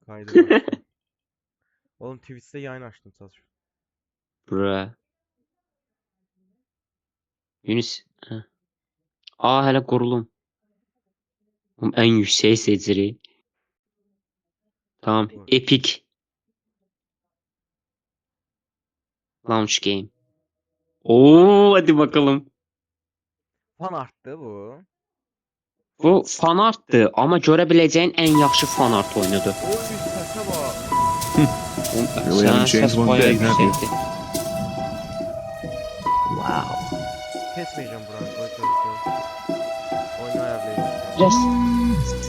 Kaydı başla. Oğlum Twitch'te yayın açtım sadece. Bura. Yunus. Hə. Aa hələ qurulum. Oğlum, ən yüksək seçirik. Tamam. Vur. Epic. Launch game. Oo, hadi bakalım. Fan arttı bu. Bu fan artdı, amma görə biləcəyin ən yaxşı fan art oyunudur. Oy sese bak. Really haven't changed one bit, have you? Wow. Kesmeyeceğim buranı. Oyunu ayarlayacağım. Biraz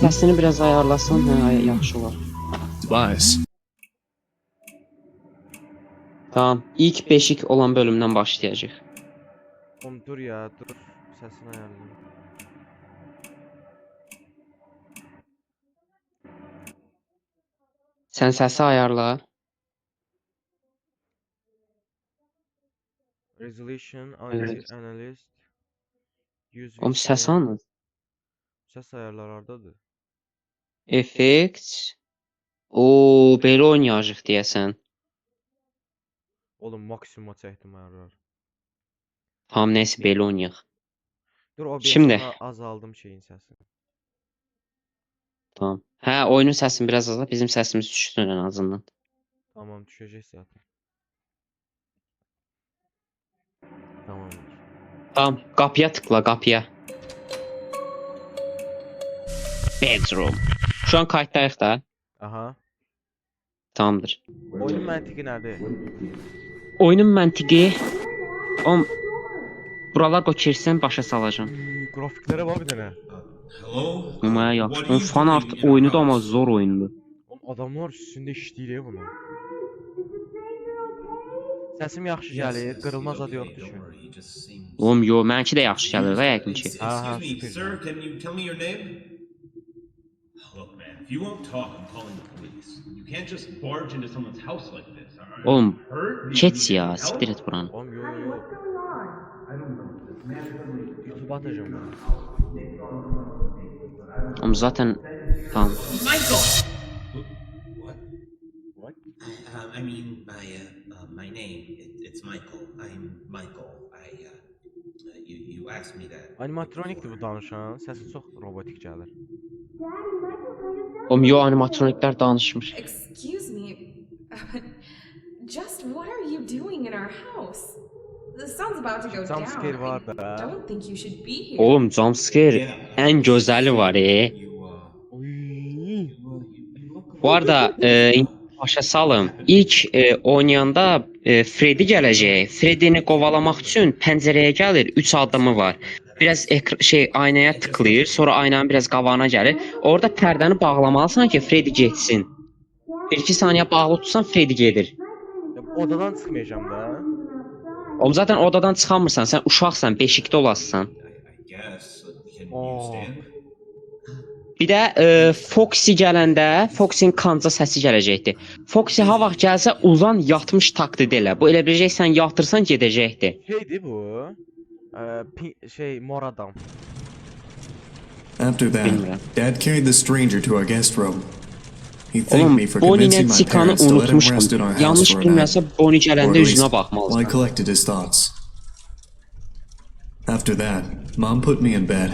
səsini biraz ayarlasan, hə, yaxşı olar. Tobias. Tamam, ilk beşik olan bölümdən başlayacağıq. Oğlum dur ya dur. Sesini ayarlayayım. Sən səsi ayarla. Resolution, Evet. analyst. Use Oğlum VPN. səs almır. Ses ayarlar oradadır. Effect. Oo, belə oynayacaq deyəsən. Oğlum maksimuma çəkdim ayarlar. Tamam, neyse belə oynayaq. Dur o Şimdi. azaldım şeyin sesini. Tamam. Hə, oyunun səsini biraz azalt, bizim səsimiz düşsün ən azından. Tamam düşecek zaten. Tamamdır. Tamam, qapıya tıkla, qapıya. Bedroom. Şu an kayıtdayıq da. Aha. Tamamdır. Oyunun məntiqi nədir? Oyunun məntiqi buralar qoçirsən başa salacağam. Grafiklere bak bir dənə. Hello? Amma yaxşı. Fan art oyunudur amma zor oyundur. Oğlum adamlar üstündə işləyir bunu. Səsim yaxşı gəlir, qırılmaz adı yoxdur ki. Oğlum yo, mənki də yaxşı gəlir də yəqin ki. Aha, Excuse me, süper. sir, can you tell me your name? Look, man, if you won't talk, I'm calling the police. You can't just barge into someone's house like this. Oğlum, Hurt? keç ya, siktir et buranı. Oğlum yo. YouTube atacağım bunu. Oğlum zaten tamam. Michael! What? What? I mean, my name, it's Michael. I'm Michael. You asked me that. Animatronikdir bu danışan. Səsi çox robotik gəlir. Oğlum yo, animatroniklər danışmış. Excuse me, just what are you doing in our house? The sun's about to go down. Jumpscare var I da. don't think you should be here. Oğlum jumpscare ən gözəli var Oy. Bu arada başa salım. İlk oynayanda Freddy gələcək. Freddy'ni qovalamaq üçün pəncərəyə gəlir, 3 adamı var. Biraz aynaya tıklayır, sonra aynanın biraz qabağına gəlir. Orada pərdəni bağlamalısan ki, Freddy getsin. 1-2 saniyə bağlı tutsan Freddy gedir. Ya, odadan çıxmayacağım da. Oğlum zaten odadan çıxamırsan, sən uşaqsan, beşikdə olasın. I guess. Can Oh. you stand? Bir də Foxy gələndə, Foxy'nin kanca səsi gələcəkdi. Foxy ha vaxt gəlsə uzan yatmış taklid elə. Bu elə biləcək sən yatırsan gedəcəkdi. Şeydi bu. Mor adam. After that, Bilmiyorum. Dad carried the stranger to our guest room. He thanked Oğlum me for Bonnie'nin convincing my Tikan'ı parents to let him rest unutmuşum. in our house Yanlış for a night. bilmirəmsə Bonnie Or gələndə at least üzünə while I baxmalısan. collected his thoughts. After that, Mom put me in bed.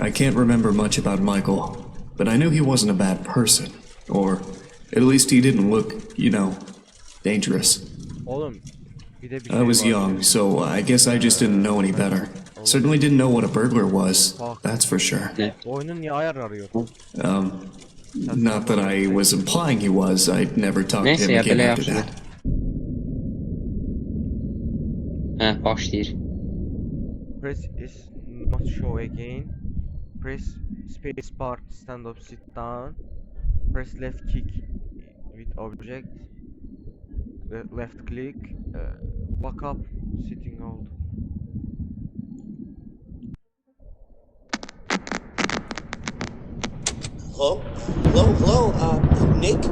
I can't remember much about Michael, but I knew he wasn't a bad person. Or, at least he didn't look, dangerous. Oğlum. Bir de bir I şey was var. young, so I guess I just didn't know any better. Certainly didn't know what a burglar was, that's for sure. Oyunun niye ayarları yok? Not that I was implying he was, I'd never talked to Neyse him ya, again belə after yaxşıdır. that. Hə, başlayır. Press is not show again. Press space bar to stand up, sit down. Press left kick with object. Left click. Back up, sitting out. Hello? Hello? Nick?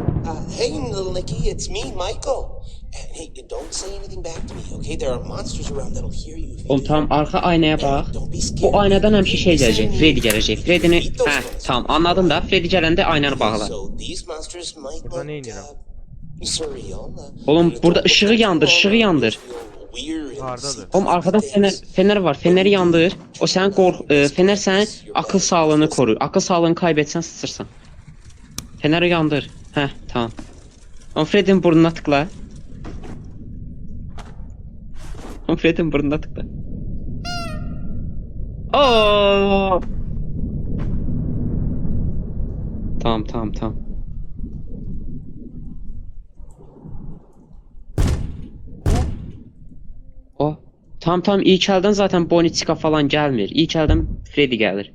Hey, little Nicky, it's me, Michael. Hey, don't say anything back to me, okay? There are monsters around that'll hear you. if you Oğlum do. tamam, arka aynaya bax. Don't be scared. Bu aynadan həmişə şey Listen gələcək, to me. Freddy gələcək. Freddy'ni, Beat those hə, monsters. tamam, anladın da. Freddy gələndə aynanı bağla. So these monsters might Burada look, ne inirəm? surreal. Oğlum, Don't burada look ışığı at yandır, them ışığı all, yandır. feel weird and Hardadır? Oğlum arkadan fener var. Feneri yandır. O sənin fener sənin akıl sağlığını korur. Akıl sağlığını kaybetsən sıçırsan. Feneri yandır. Hə, tamam. Oğlum Freddy'nin burnuna tıkla. Oğlum Freddy'nin burnuna tıkla. Oo! Tamam, tamam, tamam. O. Tamam, ilk eldən zaten Bonnie Chica falan gəlmir. İlk eldən Freddy gəlir.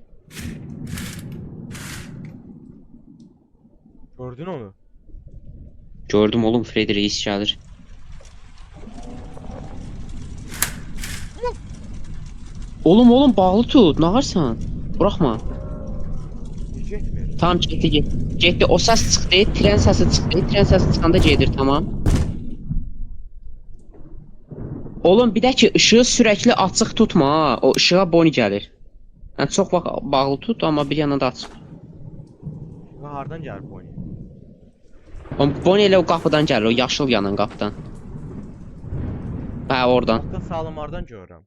Gördün onu? Gördüm oğlum, Freddy reis gəlir. Oğlum bağlı tut. Ne varsan? Bırakma. Hiç etmir. Tamam, getdi. Getdi. O səs çıxdı, tren səsi çıxdı. Tren səsi çıxanda gedir, tamam. Oğlum bir də ki, ışığı sürəkli açıq tutma ha. O ışığa Bonnie gəlir. Yəni çox vaxt bağlı tut, amma bir yana da açıq. Ve hardan gelir bu oyun? Oğlum Bonnie elə o qapıdan gəlir, o yaşıl yanan qapıdan. Hə, oradan. Akıl sağlam hardan görürəm?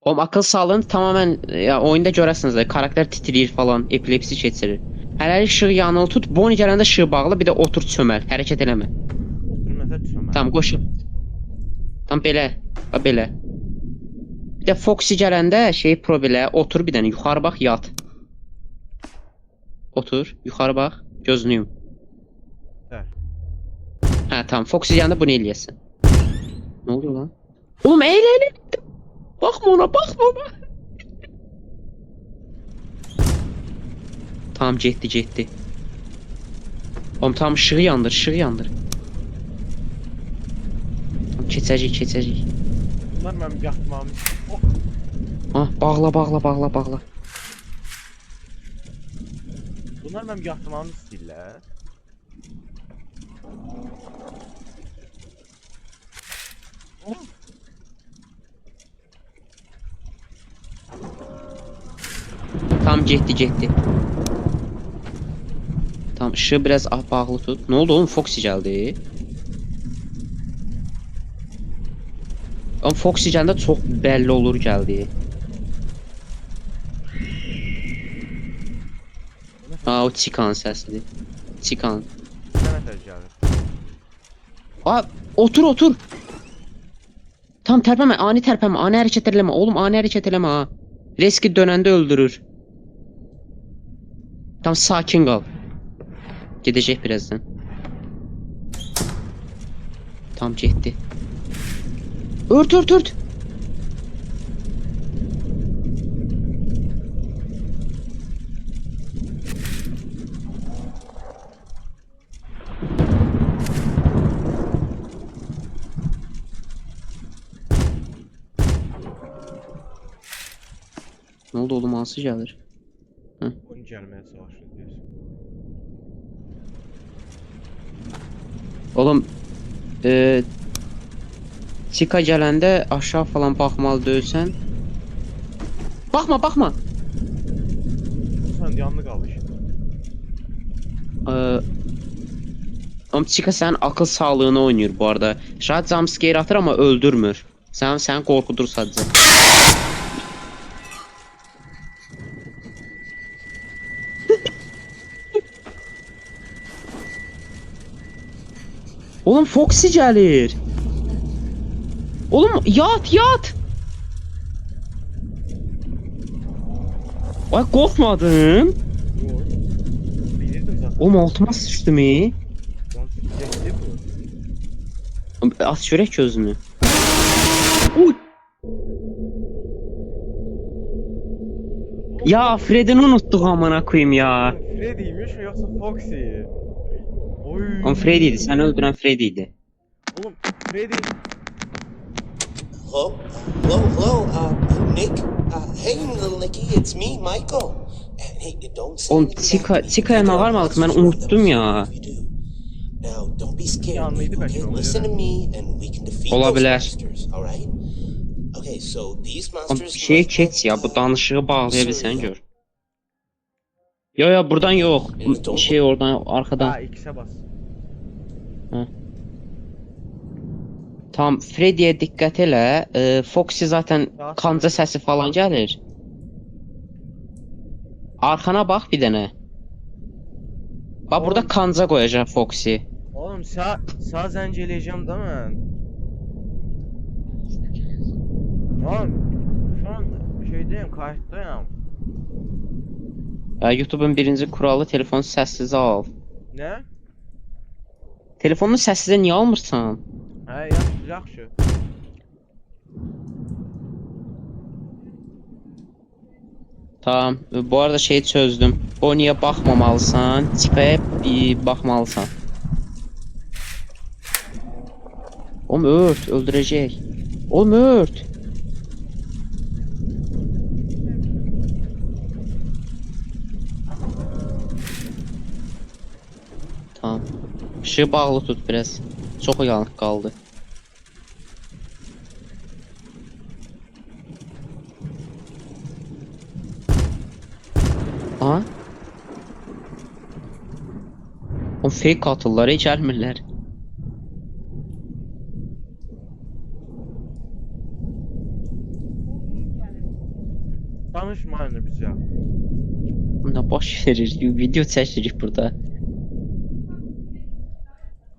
Oğlum akıl sağlığını tamamen ya oyunda görərsiniz də karakter titrəyir falan, epilepsi keçirir. Hələlik ışığı yanılı tut, Bonnie gələndə ışığı bağla, bir də otur çöməl, hərəkət eləmə. Oturum nəsə düşməm. Tamam, qoşub. Tam belə, belə. Bir də Foxy gələndə şey pro belə, otur bir dənə, yuxarı bax, yat. Otur, yuxarı bax, gözünü yum. Hə. Hə, tamam, Foxy gələndə bunu eləyəsən. Nə oluyor lan? Oğlum eğil. Bakma ona, bakma ona. Tamam, getdi. Oğlum tamam, ışığı yandır. Tamam, keçəcək. Bunlar mənim yatmağımı... Oh! Ah, bağla. Bunlar mənim yatmağımı istəyirlər. Oh! Tamam, getdi. Tamam, ışığı biraz bağlı tut. Ne oldu oğlum, Foxy geldi. Oğlum Foxy gələndə çox bəlli olur gəldi. Aa, o Chican səsidir. Chican. Nə nəfər gəlir? Aa, otur. Tam tərpəmə, ani hərəkət eləmə. Oğlum ani hərəkət eləmə ha. Reski dönəndə öldürür. Tam sakin qal. Gedəcək birazdan. Tam getdi. Ört. Ne oldu oğlum, hansı gəlir? Onu gəlməyə çalışır deyirsən. Oğlum Chica gələndə aşağı falan baxmalı deyilsən. Baxma. Sən yanlı qalış. Oğlum Chica sənin akıl sağlığını oynayır bu arada. Şayad jumpscare atır ama öldürmür. Sen qorxudur sadəcə. Oğlum Foxy gəlir. Oğlum yat. Ay qorxmadın? Yox. Bilirdim zaten. Oğlum altıma sıçdı mı? Lan fikirləşdi bu. At çörək gözünü. Uy. Ya Fred'ini unuttuk amına koyayım ya. Freddy'ymiş mi yoksa Foxy? Oy. Oğlum Freddy'ydi. Sen öldüren Freddy'ydi. Oğlum Freddy. Hello, Nick. Hey, little Nicky, it's me, Michael. Hey, don't say Oğlum anything back to me. Chica ne var mı? Ben unuttum ya. If you do. Now, don't Don't be scared, Yanlıydı Nick, belki okay? ona Listen göre. to me and we can defeat Olabilir. those monsters, all right? Okay, so these Oğlum monsters bir şey must keç ya, bu have, danışığı bağlayabilsən cereal. gör. Yo buradan yok. Şey oradan arkadan. Ha, X'e bas. Tam Freddy'ye dikkat elə. Foxy zaten Daha kanca sonra- səsi falan gəlir. Arkana bax bir dənə. Bax burada Oğlum. kanca qoyacaq Foxy. Oğlum sağ zencileyeceğim değil mi? Oğlum şu an şeydeyim, kayıttayım. YouTube'un birinci kuralı telefonu səssizə al. Ne? Telefonunu səssizə niyə almırsan? He yaxşı. Tamam. Bu arada şeyi çözdüm. Bonnie'ye baxmamalısan, Chica-ya baxmalısan. Oğlum ört, öldürəcək. Oğlum ört. Tamam. Işığı bağlı tut biraz. Çox yanıq qaldı. Aha. O fake atırlar, heç gəlmirlər. Danışmayın bize. Buna baş verir, video çəkirik burada.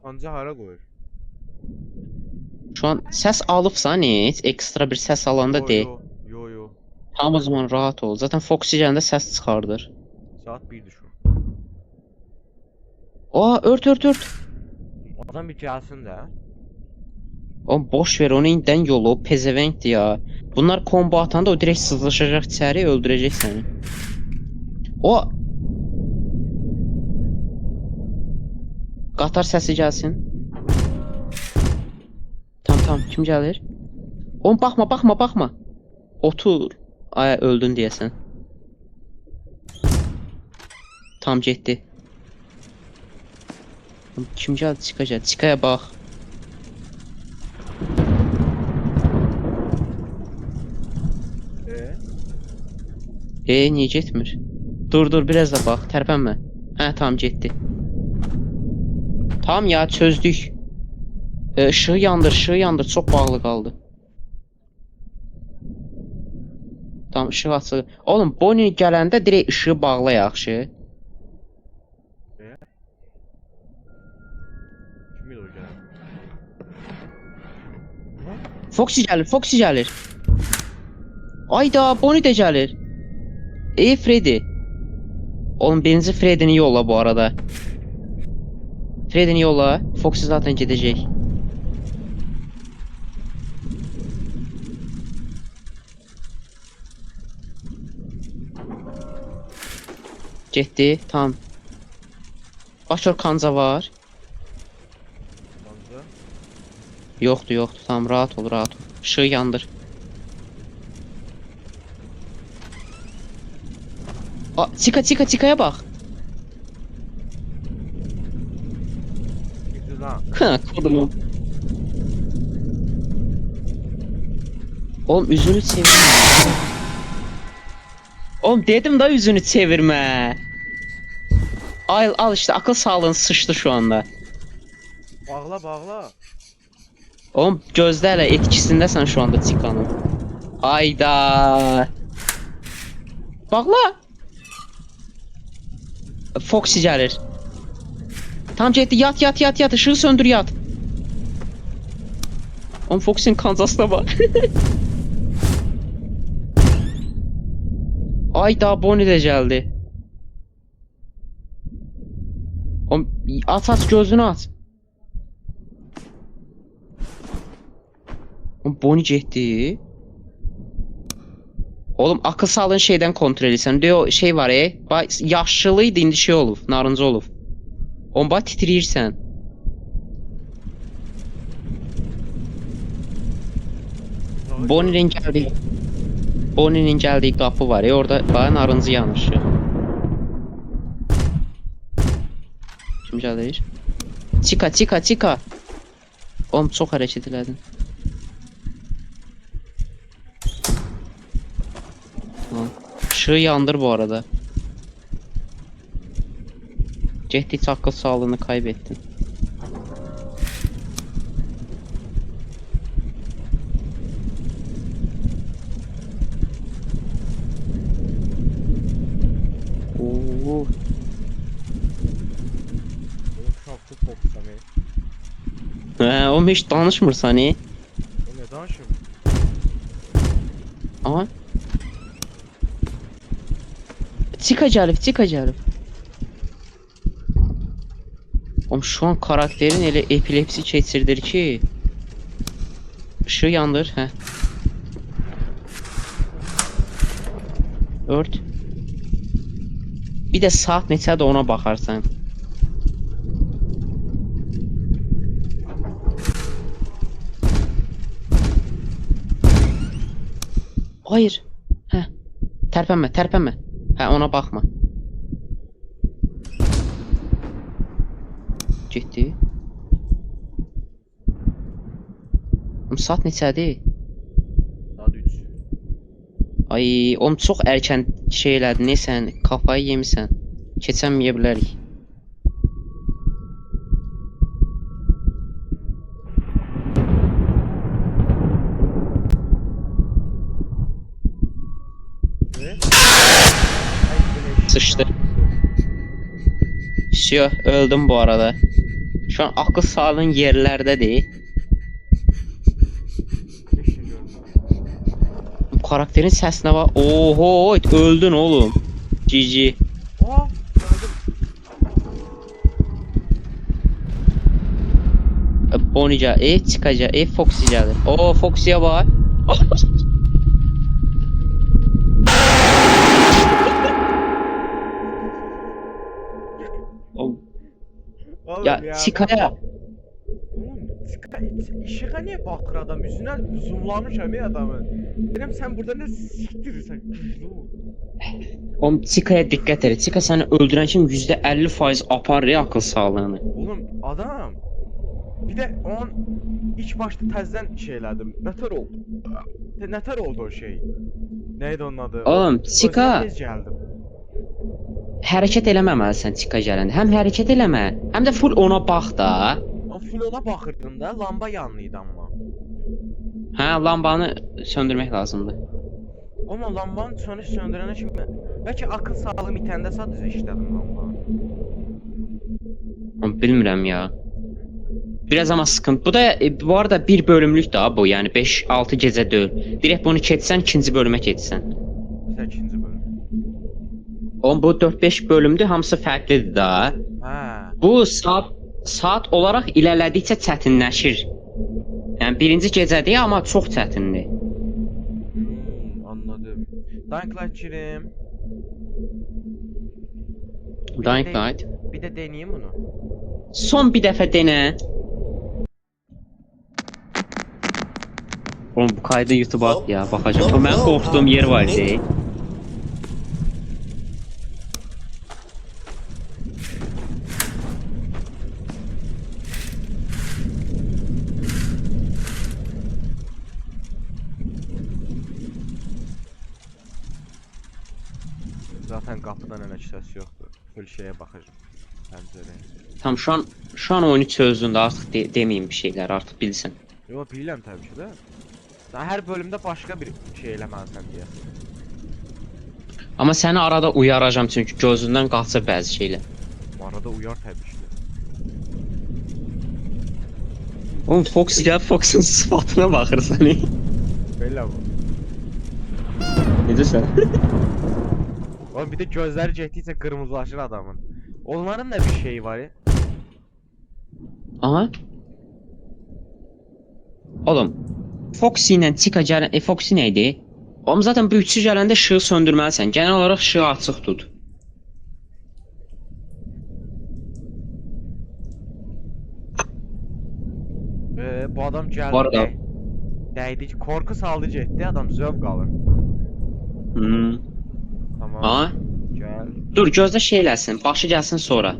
Anca hara koyur? Şu an səs alıbsan heç, ekstra bir səs alanda de. Yo. Tam o zaman rahat ol. Zaten Foxy gələndə səs çıxardır. Saat 1 düşür. Aa, ört. Adam bir gelsin de. O boş ver, onu indən yolu, o pezevenkdir ya. Bunlar combo atanda o direkt sızlaşacaq içəri, öldürəcək səni. O qatar səsi gəlsin. Tamam, kim gəlir? Oğlum baxma. Otur. Ay, öldün deyəsən. Tam getdi. Oğlum, kim gəldi? Chica-ya bax. Niyə getmir? Dur, biraz da bax, tərpənmə. Hə, tamam, getdi. Tamam ya, çözdük. Işığı yandır, çox bağlı qaldı. Tamam, ışığı açıq. Oğlum, Bonnie gələndə direkt ışığı bağla yaxşı. Kim o gelen? Foxy gəlir. Ayda, Bonnie də gəlir. Freddy. Oğlum, birinci Freddy'ni yolla bu arada. Freddy'ni yolla. Foxy zaten gedəcək. Getdi, tamam. Başor kanca var. Anca. Yoxdur, tamam, rahat ol. Işığı yandır. Aa, Chica-ya bax. Gitti lan. Kodumu. Oğlum, üzünü çevirme. Oğlum, dedim da üzünü çevirme. Al işte, akıl sağlığın sıçtı şu anda. Bağla. Oğlum, gözlə hələ, etkisindəsən şu anda Chica'nın. Ayda. Bağla. Foxy gəlir. Tam getdi, yat, ışığı söndür, yat. Oğlum, Foxy'nin kancası da var. Ayda, Bonnie də gəldi. Oğlum, aç, gözünü aç. Oğlum, Bonnie getdi. Oğlum, akıl sağlığın şeydən kontrol edirsən. Diyor, şey var yaşlıydı, indi şey olub, narıncı olub. Oğlum, bax, titriyirsən. Bonnie'nin gəldiyi qapı var orada bax, narıncı yanır. Kim gəlir? Çika. Oğlum çox hərəkət elədin. Tamam. Işığı yandır bu arada. Getdikcə akıl sağlığını kaybettin. Oo. Oğlum şaptı popsam Oğlum heç danışmırsan, O ne danışım? Aha. Çika gəlib. Oğlum şu an karakterin elə epilepsi keçirdir ki. Işığı yandır, hə. Ört. Bir də saat neçədir ona baxarsan. Hayır. Hə. Tərpənmə. Hə, ona baxma. Getdi. Saat neçədir? Saat 3. Ay, oğlum çox erkən şey elədin, sən kafayı yemisən. Keçənməyə bilərik. Ne? Sıçtı. Şiyo, öldüm bu arada. Şu an akıl sağlığın yerlərdədir. Bu karakterin səsinə bax. Oho, öldün oğlum. GG. Aa, geldim. Bonnie çıxacaq. Foxy gəlir. Oo, Foxy'yə bax. Oğlum, Oğlum ya Çikaya. Oğlum, işığa niye bakır adam? Yüzüne zoomlamışam ya adamı. Dedim sen burada ne siktirirsen. Oğlum Çikaya diqqət et. Çika səni öldürən kim %50% aparır ya akıl sağlığını. Oğlum adam. Bir de on ilk başta tezden şeylerdim. Neter oldu. Neter oldu o şey. Neydi onun adı? Oğlum Çika. Tez geldim. Hərəkət eləməməlisən Çika gələndə. Həm hərəkət eləmə, həm də full ona bax da. O full ona bakırdın da lamba yanlıydı ama. Hə, lambanı söndürmək lazımdır. Ama lambanın söndürene şimdi belki akıl sağlığım itende sadece işledim lambanı. Oğlum, bilmirəm ya. Biraz ama sıkıntı. Bu da bu arada bir bölümlük daha bu. Yani 5-6 gecə deyil. Direkt bunu keçsən ikinci bölümə keçsən. Mesela ikinci bölüm. Oğlum bu 4-5 bölümdür, hamısı fərqlidir da. Ha. Bu saat olaraq ilerlədikcə çətinləşir. Yəni birinci gecədir amma çox çətindir. Anladım. Dying Light girim. Dying Light. Bir de deneyeyim bunu. Son bir dəfə denə. Oğlum bu kaydı YouTube'a at ya, baxacağım. Bu mənim qorxduğum yer var idi. Zaten kapıdan öne ses yoktu. Full şeye bakacağım. Pencereye. Tam şu an oyunu çözdün də artıq deməyim bir şeylər, artıq bilirsən. Yo bilirəm tabii ki de. Sen her bölümde başka bir şey eləməlisən diye. Amma səni arada uyaracağam çünki gözündən qaçır bəzi şeylər. Bu arada uyar tabii ki de. Oğlum Fox gəl, Fox'un sıfatına baxırsan. Belli bu. Necəsən? Oğlum bir de gözleri cehdiyse kırmızılaşır adamın. Onların da bir şeyi var ya. Aha. Oğlum Foxy ilə Chica gələn, Foxy nə idi? Oğlum zaten bu üçü gələndə ışığı söndürməlisən. Genel olaraq ışığı açıq tut. Bu adam geldi. Bu arada- Değdi. Korku saldı cehdi adam zövq alır. Tamam. Aha. Gel. Dur gözlə şey eləsin, başı gəlsin sonra.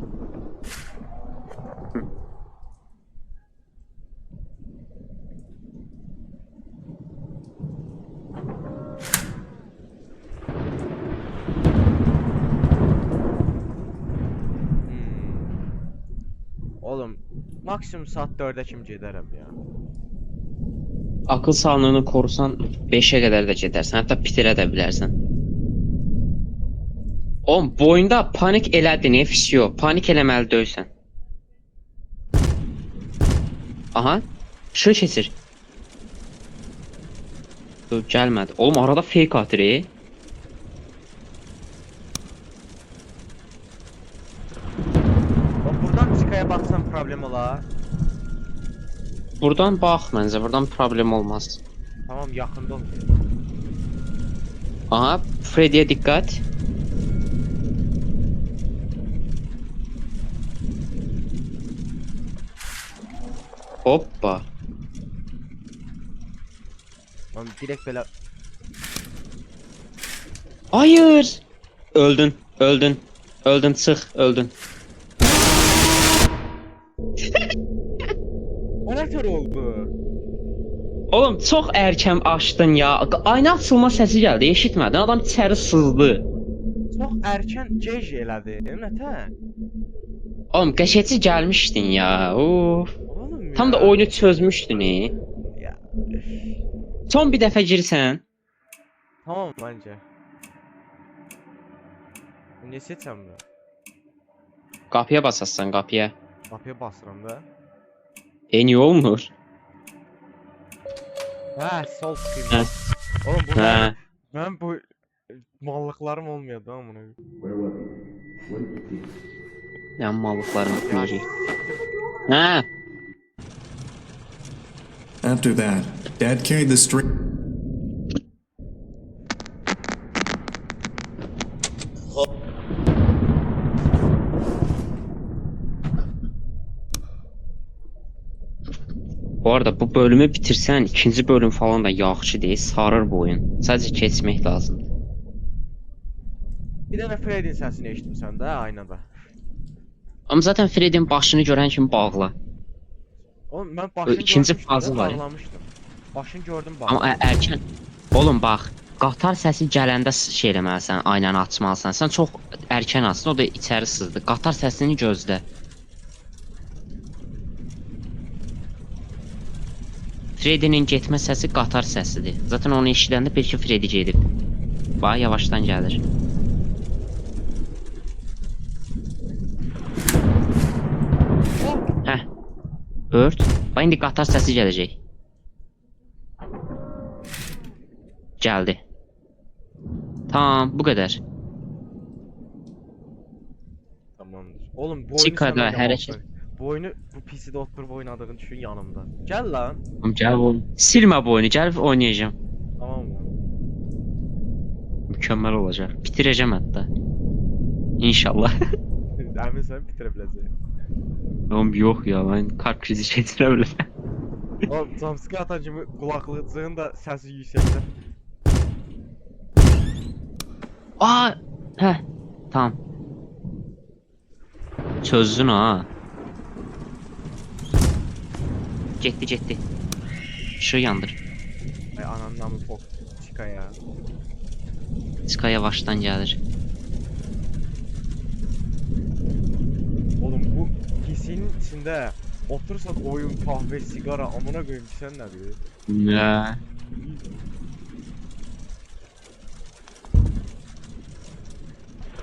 Oğlum maksimum saat 4'e kim gedərəm ya. Akıl sağlığını korusan 5'e kadar da gedərsən, hətta bitirə də bilərsən. Oğlum bu oyunda panik elədin, FCO. Panik eləməli deyilsən. Aha, şu keçir. Dur, gəlmədi. Oğlum arada fake atır. Bax buradan Çikaya baxsam problem olar. Buradan bax məncə, buradan problem olmaz. Tamam yaxında ol. Aha, Freddy'ye dikkat. Hoppa. Lan direkt belə Hayır. Öldün, öldün. Öldün, çıx, öldün. o nətər oldu? Oğlum çox erkən açdın ya. Ayna açılma səsi gəldi, eşitmədin. Adam içəri sızdı. Çox erkən gej elədi. Nətər? Oğlum qəşəci gəlmişdin ya. Of. Oğlum ya. Tam da oyunu çözmüşdün. Ya. Son bir dəfə girsən. Tamam bence. Ne seçsem ben? Qapıya basarsan, qapıya. Kapıya basıram da. Niyə olmur? Ha sol Hə. tıkayım. Oğlum bu Hə. ben bu mallıklarım olmuyordu ama bunu. Nə mallıqlarım Ya, yiyəcək. Hə. After that, Dad carried the string. Bu arada bu bölümü bitirsən, ikinci bölüm falan da yaxşı deyil, sarır bu oyun. Sadəcə keçmək lazımdır. Bir tane Freddy'nin sesini eşitmişsən də aynada. Amma zaten Freddy'nin başını görən kimi bağla. Oğlum ben başını ikinci görmüştüm, fazı var ya. bağlamıştım. Başını gördüm Amma bağlamıştım. erkən. Oğlum bax, qatar səsi gələndə şey eləməlisən, aynanı açmalısan. Sən çox erkən açdın, o da içəri sızdı. Qatar səsini gözlə. Freddy'nin getmə səsi qatar səsidir. Zaten onu eşidəndə belki Freddy gedib. Bax, yavaşdan gəlir. Heh. Ört. Bax, indi qatar səsi gələcək. Gəldi. Tamam, bu qədər. Tamamdır. Oğlum bu oyunu Çikada sen oynamalısın. hərəkət. Bu oyunu bu PC'de oturup oynadığını düşün yanımda. Gel lan. Gəl oğlum. Silmə bu oyunu, gəl oynayacağım. Tamam mı? Mükəmməl olacaq. Bitirəcəm hətta. İnşallah. Emin sen bitirebileceğim. Oğlum yox ya, mən kalp krizi keçirə bilərəm. Oğlum jumpscare atan kimi kulaklıcığın da sesi yükseldi. Aa, hə, tamam. Çözdün ha. Getdi, getdi. Işığı yandır. Ay ananın namı Fox. Chica ya. Çıqa yavaşdan gəlir. Oğlum bu PC'nin içinde otursak oyun, kahve, sigara amına koyayım sen ne diyor? Nə?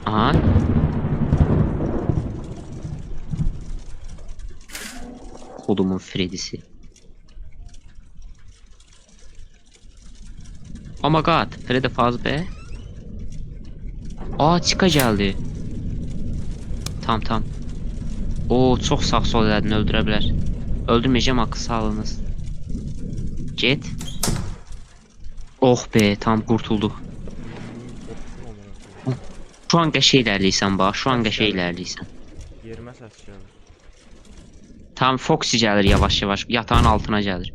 Aha. Kodumun Freddy'si. Oh my god, Freddy Fazbear. Aa, Chica gəldi. Tamam. Oo, çox sağ sol elədin, öldürə bilər. Öldürməyəcəm, akıl sağlığınız. Get. Oh be, tam qurtulduq. Şu an qəşəng ilərləyirsən bax, şu an qəşəng ilərləyirsən. Yerime ses gelir. Tam Foxy gəlir yavaş-yavaş, yatağın altına gəlir.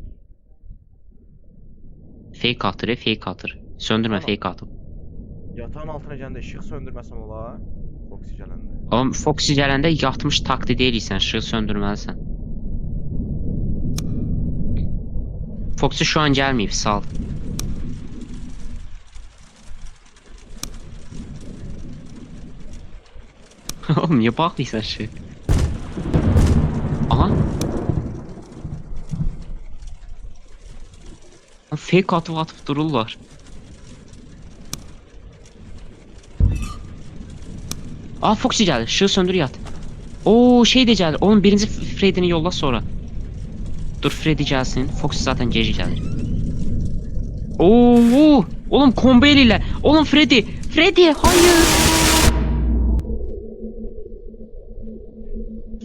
Fake atır, fake atır. Söndürmə, fake atıb. Yatağın altına gələndə ışık söndürməsəm olar. Foxy gələndə. Oğlum Foxy gələndə yatmış taklid eləyirsən, işığı söndürməlisən. Foxy şu an gəlməyib, sal. Oğlum niyə bağlıysan şey? Fake atıb dururlar. Aa, Foxy gəlir. Işığı söndür yat. Oo, şey də gəlir. Oğlum birinci Freddy'ni yolla sonra. Dur Freddy gəlsin. Foxy zaten geri gəlir. Oo, oğlum combo ilə. Oğlum Freddy. Freddy, hayır.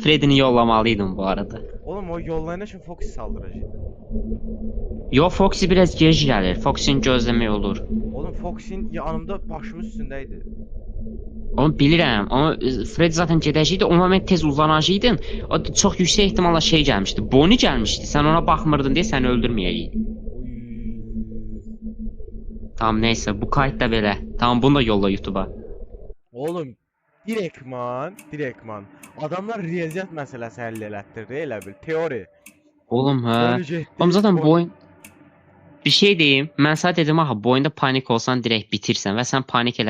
Freddy'ni yollamalıydım bu arada. Oğlum o yollayana üçün Foxy saldıracaq. Yo, Foxy biraz geri gəlir. Foxy'ni gözləmək olur. Oğlum Foxy'nin yanımda başımın üstündeydi. Onu bilirəm, ama Freddy zaten gedəcəkdi. O moment tez uzanacaqdın. O çox yüksək ehtimalla şey gəlmişdi. Bonnie gəlmişdi. Sən ona baxmırdın deyə səni öldürməyəcəkdi. Tamam, neyse, bu kayıt da belə. Tamam, bunu da yolla YouTube'a. Oğlum direktman. Adamlar riyaziyyat məsələsi həll elətdirdi, elə bil. Teori. Oğlum hə. Onu getdi, Oğlum zaten onu- bu oyun... Bir şey deyim. Mən sənə dedim, aha, bu oyunda panik olsan direkt bitirsən və sən panik elədin.